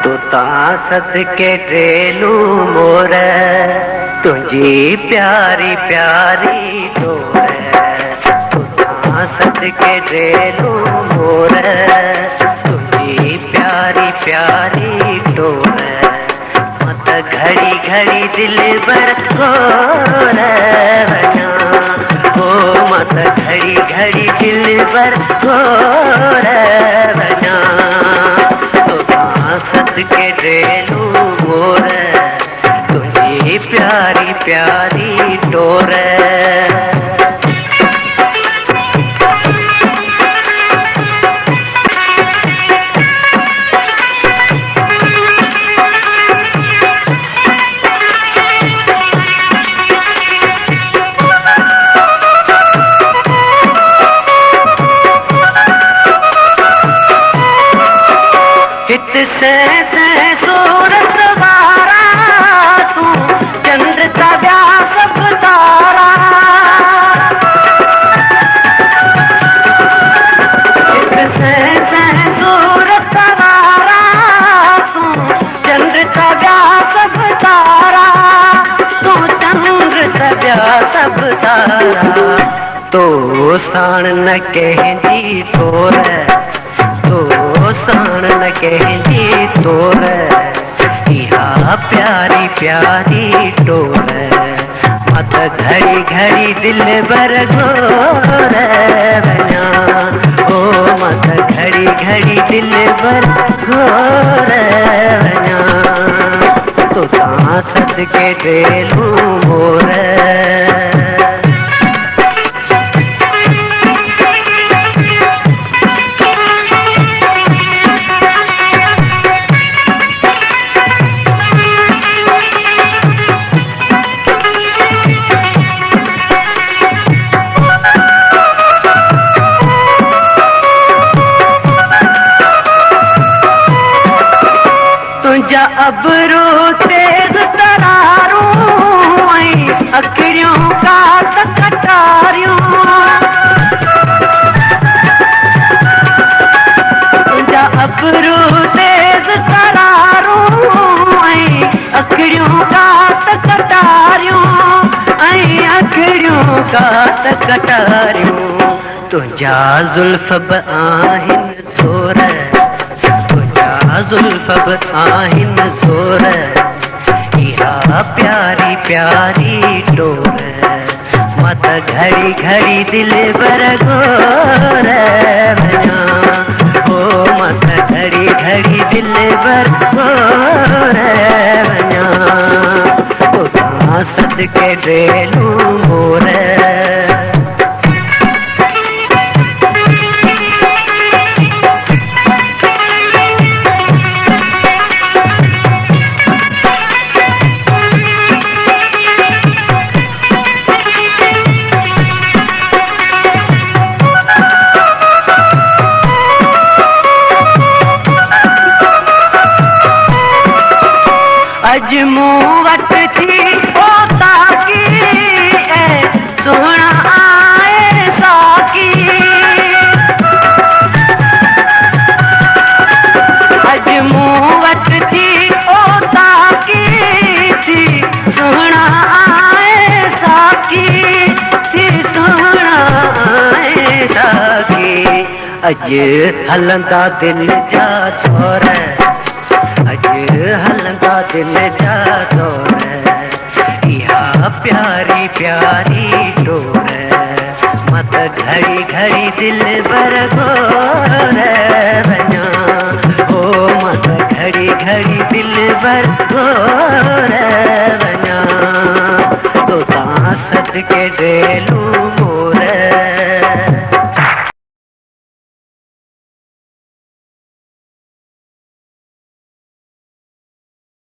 तू तासत के ड्रेलू मोर तुझी प्यारी प्यारी डोर। तू तासत के ड्रेलू मोर तुझी प्यारी प्यारी डोर। मत घड़ी घड़ी दिल बर खोर बना ओ मत घड़ी घड़ी दिल बर खोर बना। तो तासत के ड्रेलू मोर तुझी प्यारी प्यारी डोर। हित से सूरत वारा तू चंद्र का व्यास तारा। हित से सूरत वारा तू चंद्र का व्यास तारा। तू चंद्र का व्यास तारा। तो साण न कहंदी तोर साण न कहंदी तोर। इहा प्यारी प्यारी डोर। मत घड़ी घड़ी दिल बर घोर बना ओ मत घड़ी घड़ी दिल बर घोर बना। तो तासत के ड्रेलू मोर। तुझा अबरू तेज तरारू अखियों का कटारियों। तुझा अबरू तेज तरारू अखियों का कटारियों अखियों का कटारियों। तुझा जुल्फ आहिन जोर जुल्फ आहिन जोर। इहा प्यारी प्यारी डोर। मत घड़ी घड़ी दिल बर घोर बना ओ मत घड़ी घड़ी दिल बर घोर बना। तो तासत के ड्रेलू मोर। अजमू वट थी ओ ताकी सोना आए साकी। अजमू वट थी ओ ताकी थी सोना आए साकी थी सोना आए साकी। अज हलंदा दिल जा छोर अज हलंदा दिल जा तोर। इहा प्यारी प्यारी डोर। मत घड़ी घड़ी दिल बर घोर बना ओ मत घड़ी घड़ी दिल बर घोर बना। तो तासत के ड्रेलू